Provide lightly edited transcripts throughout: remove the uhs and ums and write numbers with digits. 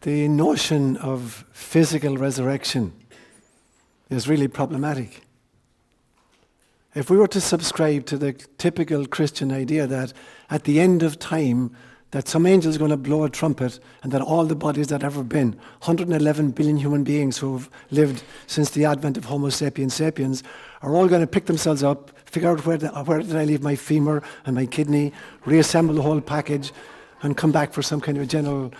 the notion of physical resurrection is really problematic. If we were to subscribe to the typical Christian idea that at the end of time, that some angel is going to blow a trumpet and that all the bodies that have ever been, 111 billion human beings who have lived since the advent of Homo sapiens sapiens, are all going to pick themselves up, figure out where did I leave my femur and my kidney, reassemble the whole package, and come back for some kind of a general,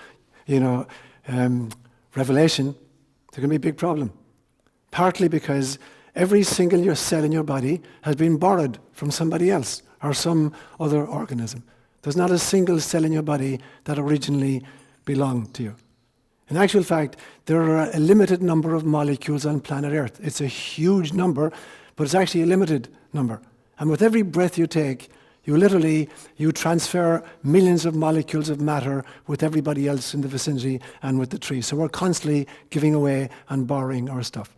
revelation, there's going to be a big problem. Partly because every single cell in your body has been borrowed from somebody else or some other organism. There's not a single cell in your body that originally belonged to you. In actual fact, there are a limited number of molecules on planet Earth. It's a huge number, but it's actually a limited number. And with every breath you take, you transfer millions of molecules of matter with everybody else in the vicinity and with the tree. So we're constantly giving away and borrowing our stuff.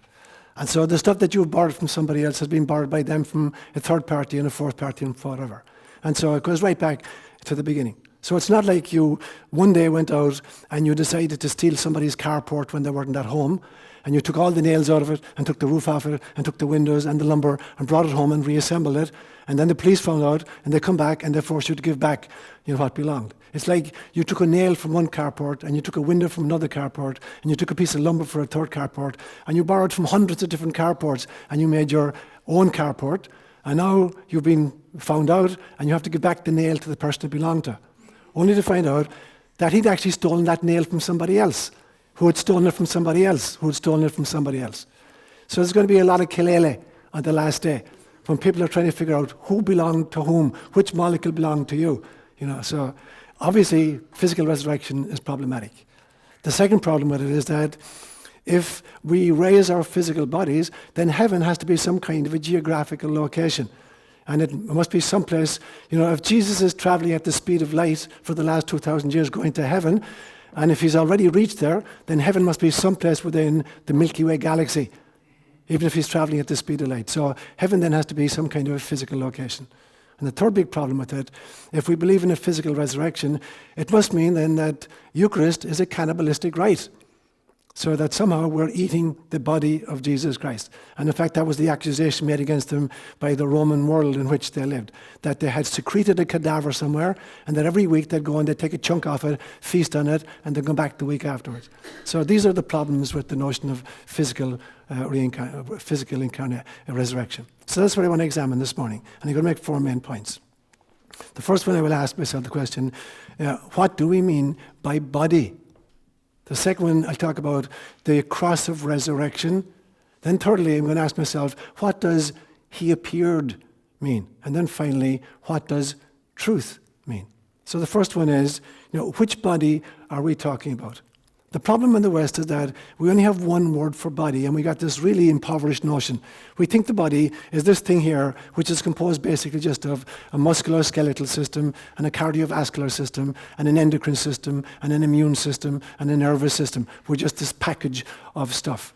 And so the stuff that you've borrowed from somebody else has been borrowed by them from a third party and a fourth party and whatever. And so it goes right back to the beginning. So it's not like you one day went out and you decided to steal somebody's carport when they weren't at home, and you took all the nails out of it and took the roof off it and took the windows and the lumber and brought it home and reassembled it, and then the police found out and they come back and they force you to give back what belonged. It's like you took a nail from one carport and you took a window from another carport and you took a piece of lumber for a third carport and you borrowed from hundreds of different carports and you made your own carport, and now you've been found out and you have to give back the nail to the person it belonged to, only to find out that he'd actually stolen that nail from somebody else, who had stolen it from somebody else, who had stolen it from somebody else. So there's going to be a lot of kilele on the last day when people are trying to figure out who belonged to whom, which molecule belonged to you. So obviously physical resurrection is problematic. The second problem with it is that if we raise our physical bodies, then heaven has to be some kind of a geographical location. And it must be someplace, if Jesus is traveling at the speed of light for the last 2,000 years going to heaven, and if he's already reached there, then heaven must be someplace within the Milky Way galaxy, even if he's traveling at the speed of light. So heaven then has to be some kind of a physical location. And the third big problem with it, if we believe in a physical resurrection, it must mean then that Eucharist is a cannibalistic rite, so that somehow we're eating the body of Jesus Christ. And in fact, that was the accusation made against them by the Roman world in which they lived, that they had secreted a cadaver somewhere, and that every week they'd go and they'd take a chunk off it, feast on it, and then come back the week afterwards. So these are the problems with the notion of physical resurrection. So that's what I want to examine this morning. And I'm going to make 4 main points. The first one, I will ask myself the question, what do we mean by body? The second one, I'll talk about the cross of resurrection. Then thirdly, I'm going to ask myself, what does he appeared mean? And then finally, what does truth mean? So the first one is, which body are we talking about? The problem in the West is that we only have one word for body, and we got this really impoverished notion. We think the body is this thing here, which is composed basically just of a musculoskeletal system and a cardiovascular system and an endocrine system and an immune system and a nervous system. We're just this package of stuff.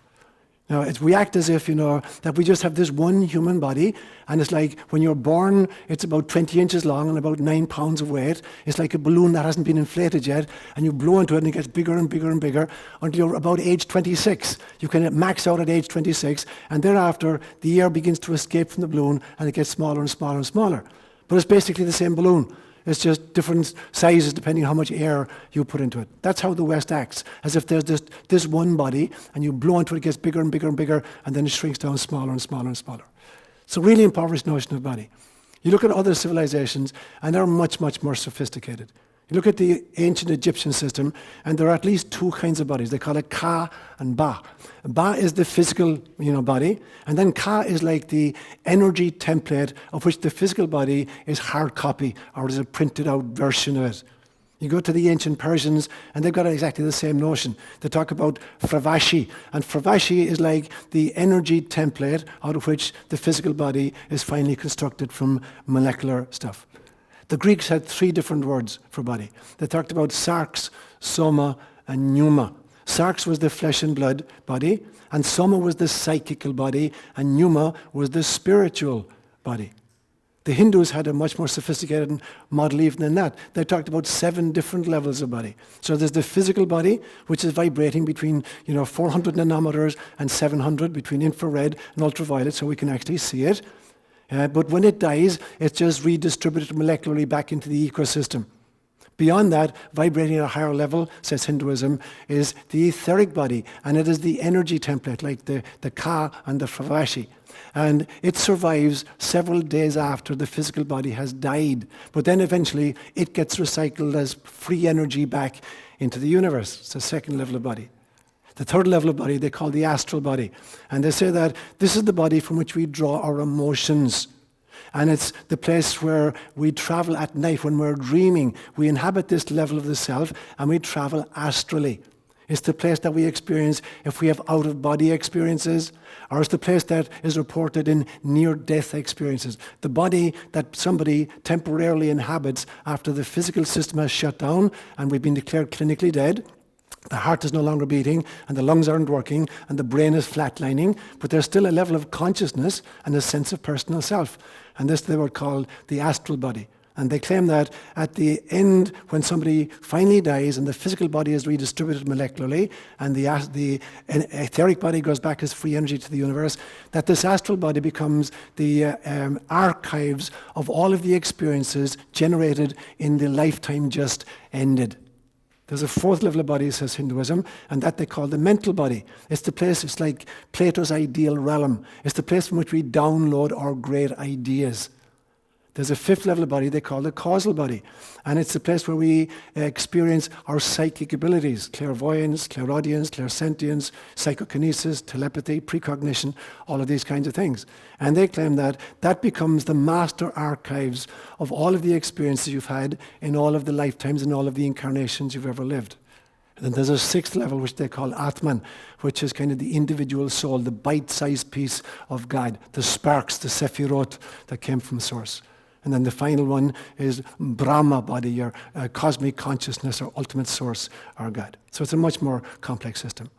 Now, we act as if, that we just have this one human body, and it's like when you're born, it's about 20 inches long and about 9 pounds of weight. It's like a balloon that hasn't been inflated yet, and you blow into it and it gets bigger and bigger and bigger until you're about age 26. You can max out at age 26, and thereafter, the air begins to escape from the balloon, and it gets smaller and smaller and smaller. But it's basically the same balloon. It's just different sizes depending on how much air you put into it. That's how the West acts, as if there's this one body, and you blow into it, it gets bigger and bigger and bigger, and then it shrinks down smaller and smaller and smaller. It's a really impoverished notion of body. You look at other civilizations, and they're much, much more sophisticated. You look at the ancient Egyptian system, and there are at least 2 kinds of bodies. They call it Ka and Ba. Ba is the physical, body, and then Ka is like the energy template of which the physical body is hard copy, or is a printed out version of it. You go to the ancient Persians, and they've got exactly the same notion. They talk about Fravashi, and Fravashi is like the energy template out of which the physical body is finally constructed from molecular stuff. The Greeks had 3 different words for body. They talked about sarx, soma, and pneuma. Sarx was the flesh and blood body, and soma was the psychical body, and pneuma was the spiritual body. The Hindus had a much more sophisticated model even than that. They talked about 7 different levels of body. So there's the physical body, which is vibrating between 400 nanometers and 700, between infrared and ultraviolet, so we can actually see it. But when it dies, it's just redistributed molecularly back into the ecosystem. Beyond that, vibrating at a higher level, says Hinduism, is the etheric body, and it is the energy template, like the Ka and the Fravashi. And it survives several days after the physical body has died. But then eventually, it gets recycled as free energy back into the universe. It's the second level of body. The third level of body they call the astral body. And they say that this is the body from which we draw our emotions. And it's the place where we travel at night when we're dreaming. We inhabit this level of the self and we travel astrally. It's the place that we experience if we have out-of-body experiences, or it's the place that is reported in near-death experiences. The body that somebody temporarily inhabits after the physical system has shut down and we've been declared clinically dead. The heart is no longer beating, and the lungs aren't working, and the brain is flatlining, but there's still a level of consciousness and a sense of personal self. And this they would call the astral body. And they claim that at the end, when somebody finally dies and the physical body is redistributed molecularly, and the etheric body goes back as free energy to the universe, that this astral body becomes the archives of all of the experiences generated in the lifetime just ended. There's a fourth level of body, says Hinduism, and that they call the mental body. It's the place, it's like Plato's ideal realm. It's the place from which we download our great ideas. There's a fifth level of body they call the causal body. And it's the place where we experience our psychic abilities, clairvoyance, clairaudience, clairsentience, psychokinesis, telepathy, precognition, all of these kinds of things. And they claim that that becomes the master archives of all of the experiences you've had in all of the lifetimes and all of the incarnations you've ever lived. And then there's a sixth level which they call Atman, which is kind of the individual soul, the bite-sized piece of God, the sparks, the Sephirot that came from Source. And then the final one is Brahma body, your cosmic consciousness or ultimate source or God. So it's a much more complex system.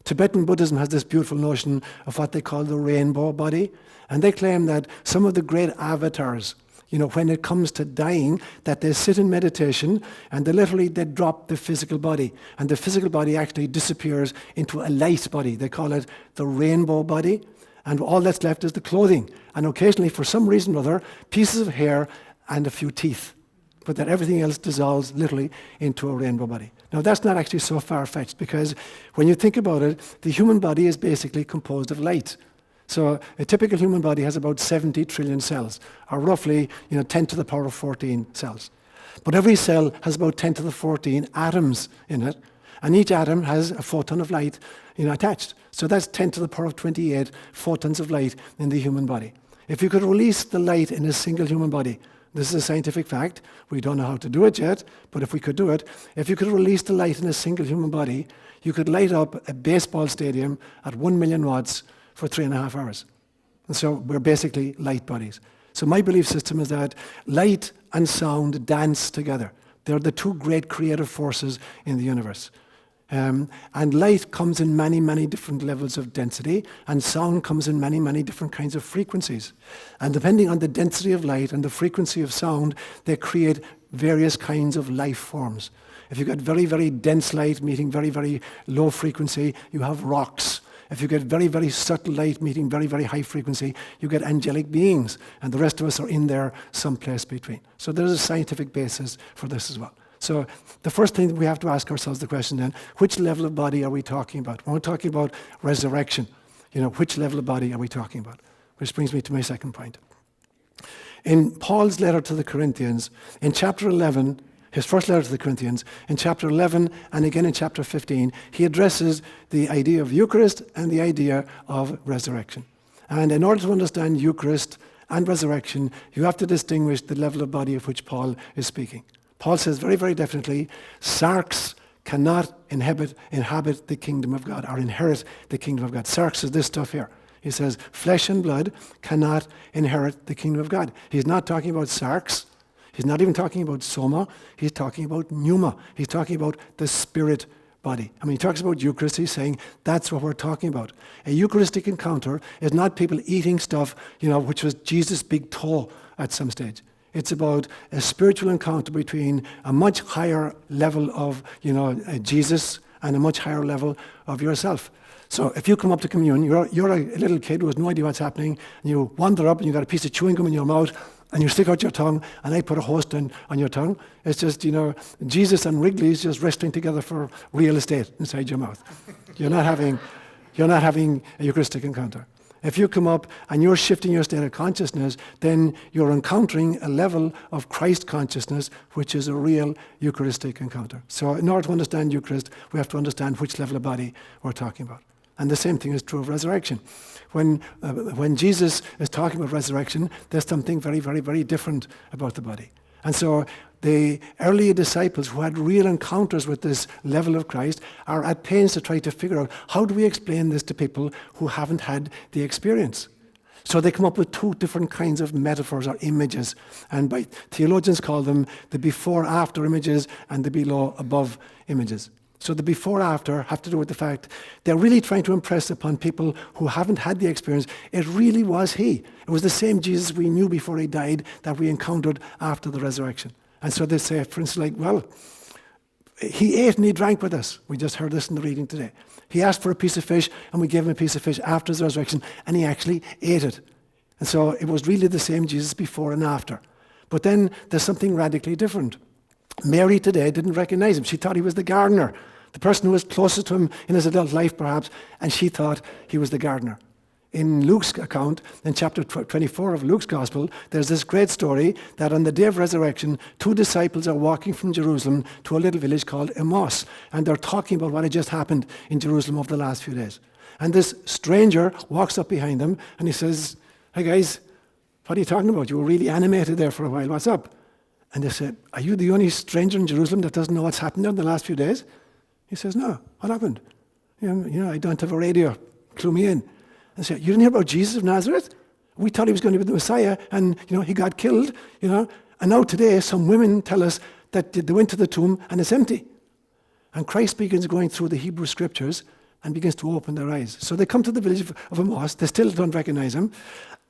Tibetan Buddhism has this beautiful notion of what they call the rainbow body. And they claim that some of the great avatars, when it comes to dying, that they sit in meditation and they drop the physical body. And the physical body actually disappears into a light body. They call it the rainbow body. And all that's left is the clothing. And occasionally, for some reason or other, pieces of hair and a few teeth. But that everything else dissolves literally into a rainbow body. Now, that's not actually so far-fetched, because when you think about it, the human body is basically composed of light. So a typical human body has about 70 trillion cells, or roughly 10 to the power of 14 cells. But every cell has about 10 to the 14 atoms in it. And each atom has a photon of light attached. So that's 10 to the power of 28 photons of light in the human body. If you could release the light in a single human body, this is a scientific fact, we don't know how to do it yet, but if we could do it, if you could release the light in a single human body, you could light up a baseball stadium at 1 million watts for 3.5 hours. And so we're basically light bodies. So my belief system is that light and sound dance together. They're the two great creative forces in the universe. And light comes in many, many different levels of density, and sound comes in many, many different kinds of frequencies. And depending on the density of light and the frequency of sound, they create various kinds of life forms. If you get very, very dense light meeting very, very low frequency, you have rocks. If you get very, very subtle light meeting very, very high frequency, you get angelic beings. And the rest of us are in there someplace between. So there's a scientific basis for this as well. So the first thing that we have to ask ourselves the question then, which level of body are we talking about? When we're talking about resurrection, which level of body are we talking about? Which brings me to my second point. In Paul's letter to the Corinthians, in chapter 11, his first letter to the Corinthians, in chapter 11 and again in chapter 15, he addresses the idea of Eucharist and the idea of resurrection. And in order to understand Eucharist and resurrection, you have to distinguish the level of body of which Paul is speaking. Paul says very, very definitely, sarx cannot inhabit the kingdom of God or inherit the kingdom of God. Sarx is this stuff here. He says flesh and blood cannot inherit the kingdom of God. He's not talking about sarx. He's not even talking about soma. He's talking about pneuma. He's talking about the spirit body. I mean, he talks about Eucharist. He's saying that's what we're talking about. A Eucharistic encounter is not people eating stuff, which was Jesus' big toe at some stage. It's about a spiritual encounter between a much higher level of, Jesus and a much higher level of yourself. So if you come up to communion, you're a little kid who has no idea what's happening, and you wander up and you've got a piece of chewing gum in your mouth, and you stick out your tongue, and I put a host on your tongue. It's just, Jesus and Wrigley's just wrestling together for real estate inside your mouth. You're not having a Eucharistic encounter. If you come up and you're shifting your state of consciousness, then you're encountering a level of Christ consciousness, which is a real Eucharistic encounter. So in order to understand Eucharist, we have to understand which level of body we're talking about. And the same thing is true of resurrection. When Jesus is talking about resurrection, there's something very, very, very different about the body. And so the early disciples who had real encounters with this level of Christ are at pains to try to figure out, how do we explain this to people who haven't had the experience? So they come up with two different kinds of metaphors or images. And theologians call them the before-after images and the below-above images. So the before-after have to do with the fact they're really trying to impress upon people who haven't had the experience, it really was he. It was the same Jesus we knew before he died that we encountered after the resurrection. And so they say, for instance, he ate and he drank with us. We just heard this in the reading today. He asked for a piece of fish, and we gave him a piece of fish after his resurrection, and he actually ate it. And so it was really the same Jesus before and after. But then there's something radically different. Mary today didn't recognize him. She thought he was the gardener, the person who was closest to him in his adult life perhaps, and she thought he was the gardener. In Luke's account, in chapter 24 of Luke's Gospel, there's this great story that on the day of resurrection, two disciples are walking from Jerusalem to a little village called Emmaus, and they're talking about what had just happened in Jerusalem over the last few days. And this stranger walks up behind them, and he says, "Hey guys, what are you talking about? You were really animated there for a while. What's up?" And they said, "Are you the only stranger in Jerusalem that doesn't know what's happened there in the last few days?" He says, "No, what happened? I don't have a radio. Clue me in." And said, "You didn't hear about Jesus of Nazareth? We thought he was going to be the Messiah, and he got killed, And now today, some women tell us that they went to the tomb and it's empty." And Christ begins going through the Hebrew scriptures and begins to open their eyes. So they come to the village of Emmaus. They still don't recognize him.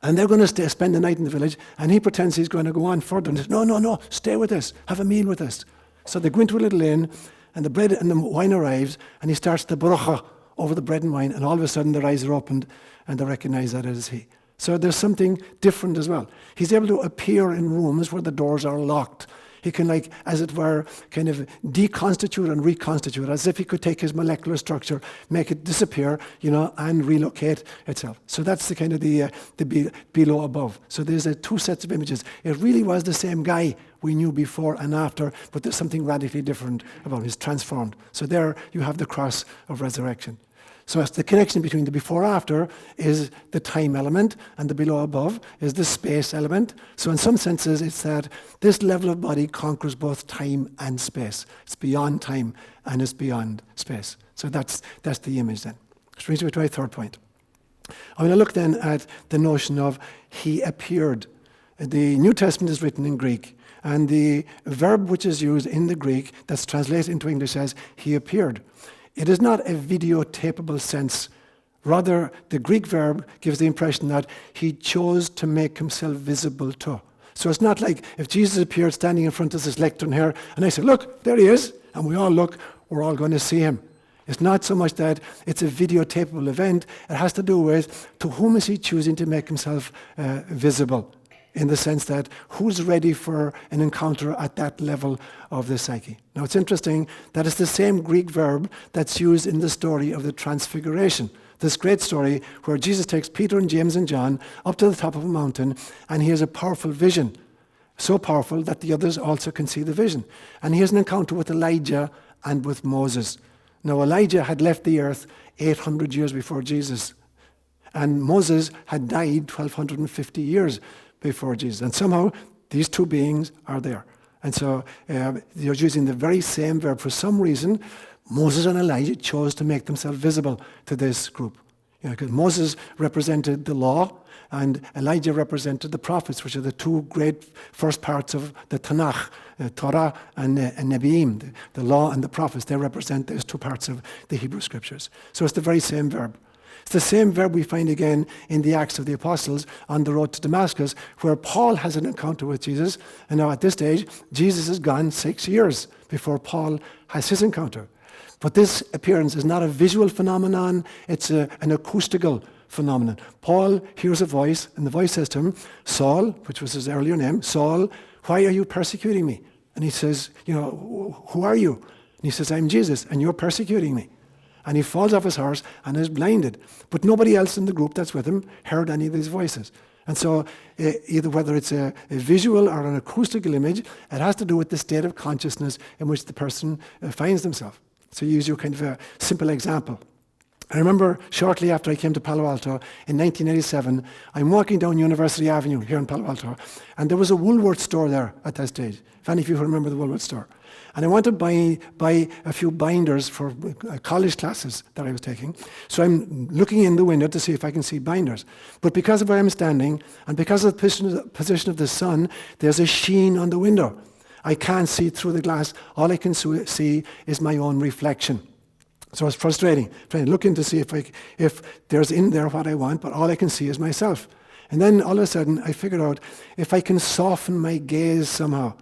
And they're going to spend the night in the village, and he pretends he's going to go on further. And says, No, stay with us. Have a meal with us. So they go into a little inn, and the bread and the wine arrives, and he starts the bracha over the bread and wine, and all of a sudden their eyes are opened, and they recognize that it is he. So there's something different as well. He's able to appear in rooms where the doors are locked. He can, as it were, kind of deconstitute and reconstitute, as if he could take his molecular structure, make it disappear, and relocate itself. So that's the kind of the below above. So there's two sets of images. It really was the same guy we knew before and after, but there's something radically different about him. He's transformed. So there you have the cross of resurrection. So the connection between the before-after is the time element, and the below-above is the space element. So in some senses, it's that this level of body conquers both time and space. It's beyond time and it's beyond space. So that's the image then. Which brings me to my third point. I'm going to look then at the notion of he appeared. The New Testament is written in Greek, and the verb which is used in the Greek that's translated into English says he appeared. It is not a videotapable sense. Rather, the Greek verb gives the impression that he chose to make himself visible to. So it's not like if Jesus appeared standing in front of this lectern here, and I said, "Look, there he is," and we all look, we're all going to see him. It's not so much that it's a videotapable event. It has to do with to whom is he choosing to make himself visible, in the sense that who's ready for an encounter at that level of the psyche. Now it's interesting that it's the same Greek verb that's used in the story of the Transfiguration. This great story where Jesus takes Peter and James and John up to the top of a mountain, and he has a powerful vision. So powerful that the others also can see the vision. And he has an encounter with Elijah and with Moses. Now Elijah had left the earth 800 years before Jesus, and Moses had died 1250 years before Jesus. And somehow these two beings are there. And so they're using the very same verb. For some reason, Moses and Elijah chose to make themselves visible to this group. Because Moses represented the law, and Elijah represented the prophets, which are the two great first parts of the Tanakh, Torah and Nebi'im, the law and the prophets. They represent those two parts of the Hebrew Scriptures. So it's the very same verb. It's the same verb we find again in the Acts of the Apostles on the road to Damascus, where Paul has an encounter with Jesus. And now at this stage, Jesus is gone 6 years before Paul has his encounter. But this appearance is not a visual phenomenon, it's an acoustical phenomenon. Paul hears a voice, and the voice says to him, Saul, which was his earlier name, Saul, why are you persecuting me? And he says, who are you? And he says, I'm Jesus, and you're persecuting me. And he falls off his horse and is blinded. But nobody else in the group that's with him heard any of these voices. And so either whether it's a visual or an acoustical image, it has to do with the state of consciousness in which the person finds themselves. So use your kind of a simple example. I remember shortly after I came to Palo Alto in 1987, I'm walking down University Avenue here in Palo Alto, and there was a Woolworth store there at that stage, if any of you remember the Woolworth store. And I wanted to buy a few binders for college classes that I was taking. So I'm looking in the window to see if I can see binders. But because of where I'm standing, and because of the position of the sun, there's a sheen on the window. I can't see through the glass. All I can see is my own reflection. So it's frustrating, trying to look in to see if there's in there what I want, but all I can see is myself. And then all of a sudden, I figured out if I can soften my gaze somehow,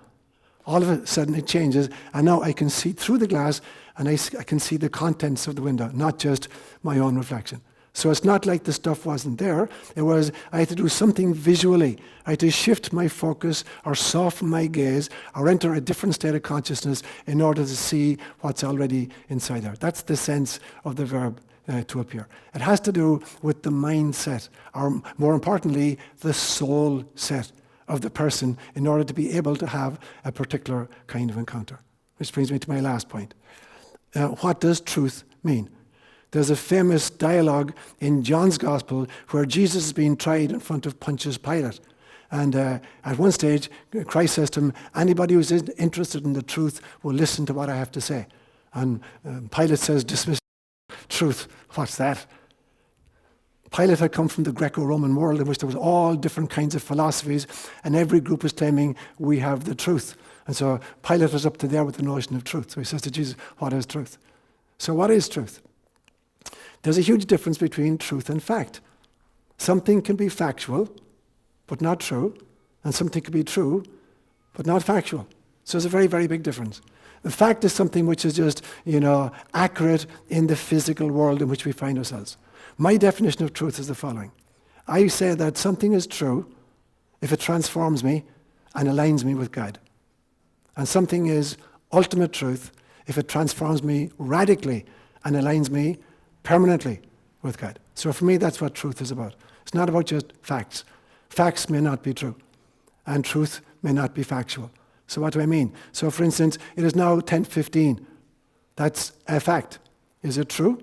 all of a sudden it changes, and now I can see through the glass, and I can see the contents of the window, not just my own reflection. So it's not like the stuff wasn't there. It was, I had to do something visually. I had to shift my focus or soften my gaze or enter a different state of consciousness in order to see what's already inside there. That's the sense of the verb to appear. It has to do with the mindset, or more importantly, the soul set of the person in order to be able to have a particular kind of encounter. Which brings me to my last point. What does truth mean? There's a famous dialogue in John's Gospel where Jesus is being tried in front of Pontius Pilate. And at one stage, Christ says to him, anybody who's interested in the truth will listen to what I have to say. And Pilate says, dismiss truth. What's that? Pilate had come from the Greco-Roman world in which there was all different kinds of philosophies, and every group was claiming we have the truth. And so Pilate was up to there with the notion of truth. So he says to Jesus, what is truth? So what is truth? There's a huge difference between truth and fact. Something can be factual, but not true, and something can be true, but not factual. So there's a very, very big difference. The fact is something which is just, accurate in the physical world in which we find ourselves. My definition of truth is the following. I say that something is true if it transforms me and aligns me with God. And something is ultimate truth if it transforms me radically and aligns me permanently with God. So for me, that's what truth is about. It's not about just facts. Facts may not be true, and truth may not be factual. So what do I mean? So for instance, it is now 10:15. That's a fact. Is it true?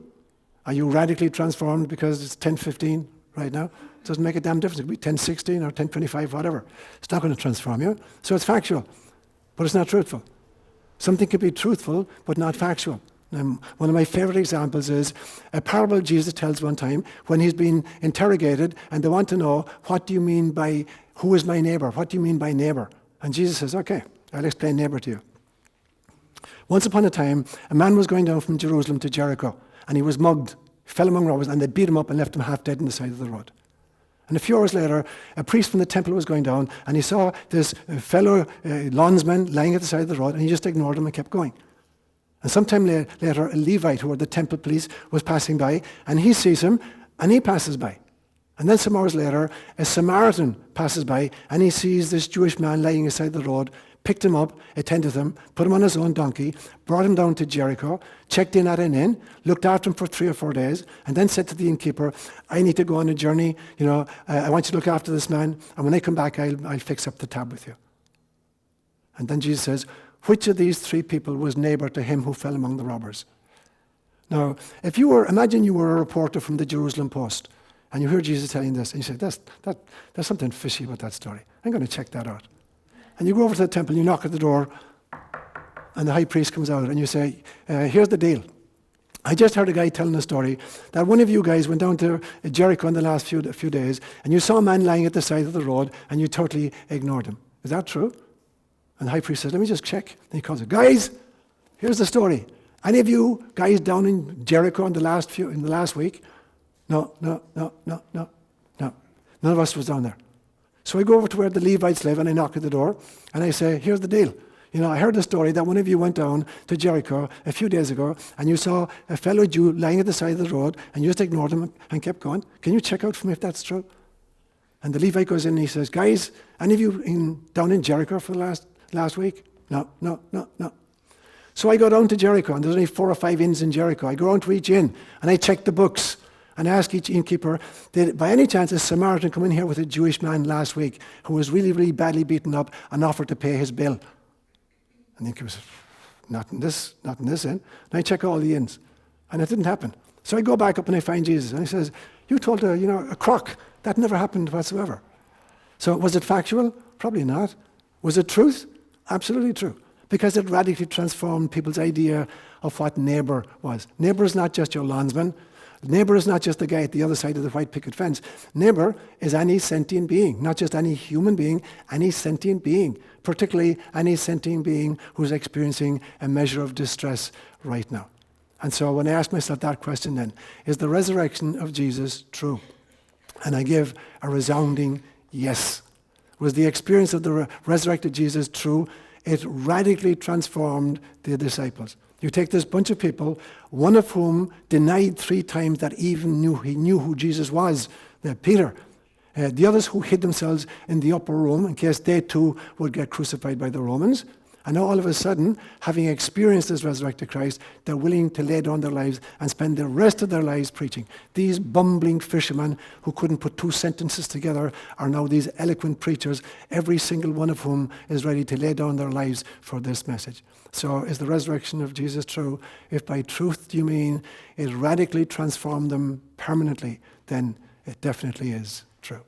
Are you radically transformed because it's 10:15 right now? It doesn't make a damn difference. It could be 10:16 or 10:25, whatever. It's not going to transform you. So it's factual, but it's not truthful. Something can be truthful, but not factual. One of my favorite examples is a parable Jesus tells one time when he's been interrogated and they want to know, what do you mean by, who is my neighbor? What do you mean by neighbor? And Jesus says, okay, I'll explain neighbor to you. Once upon a time, a man was going down from Jerusalem to Jericho, and he was mugged, fell among robbers, and they beat him up and left him half dead on the side of the road. And a few hours later, a priest from the temple was going down, and he saw this fellow lawnsman lying at the side of the road, and he just ignored him and kept going. And sometime later, a Levite, who were the temple police, was passing by, and he sees him, and he passes by. And then some hours later, a Samaritan passes by, and he sees this Jewish man lying beside the road, picked him up, attended him, put him on his own donkey, brought him down to Jericho, checked in at an inn, looked after him for 3 or 4 days, and then said to the innkeeper, I need to go on a journey, I want you to look after this man, and when I come back, I'll fix up the tab with you. And then Jesus says, which of these 3 people was neighbor to him who fell among the robbers? Now, imagine you were a reporter from the Jerusalem Post, and you hear Jesus telling this, and you say, there's something fishy about that story. I'm going to check that out. And you go over to the temple, you knock at the door, and the high priest comes out, and you say, here's the deal. I just heard a guy telling a story that one of you guys went down to Jericho in the last few days, and you saw a man lying at the side of the road, and you totally ignored him. Is that true? And the high priest says, let me just check. And he calls it, guys, here's the story. Any of you guys down in Jericho in the last week? No, no, no, no, no, no. None of us was down there. So I go over to where the Levites live and I knock at the door and I say, here's the deal. I heard the story that one of you went down to Jericho a few days ago and you saw a fellow Jew lying at the side of the road and you just ignored him and kept going. Can you check out for me if that's true? And the Levite goes in and he says, guys, any of you down in Jericho for the last week? No, no, no, no. So I go down to Jericho and there's only 4 or 5 inns in Jericho. I go around to each inn and I check the books. And I asked each innkeeper, did by any chance a Samaritan come in here with a Jewish man last week who was really, really badly beaten up and offered to pay his bill? And the innkeeper said, not in this inn. And I check all the inns. And it didn't happen. So I go back up and I find Jesus. And he says, you told a crock. That never happened whatsoever. So was it factual? Probably not. Was it truth? Absolutely true. Because it radically transformed people's idea of what neighbour was. Neighbour is not just your lawnsman. Neighbour is not just the guy at the other side of the white picket fence. Neighbour is any sentient being, not just any human being, any sentient being, particularly any sentient being who's experiencing a measure of distress right now. And so when I ask myself that question then, is the resurrection of Jesus true? And I give a resounding yes. Was the experience of the resurrected Jesus true? It radically transformed the disciples. You take this bunch of people, one of whom denied 3 times that even he knew who Jesus was, Peter. The others who hid themselves in the upper room in case they too would get crucified by the Romans. And now all of a sudden, having experienced this resurrected Christ, they're willing to lay down their lives and spend the rest of their lives preaching. These bumbling fishermen who couldn't put 2 sentences together are now these eloquent preachers, every single one of whom is ready to lay down their lives for this message. So is the resurrection of Jesus true? If by truth you mean it radically transformed them permanently, then it definitely is true.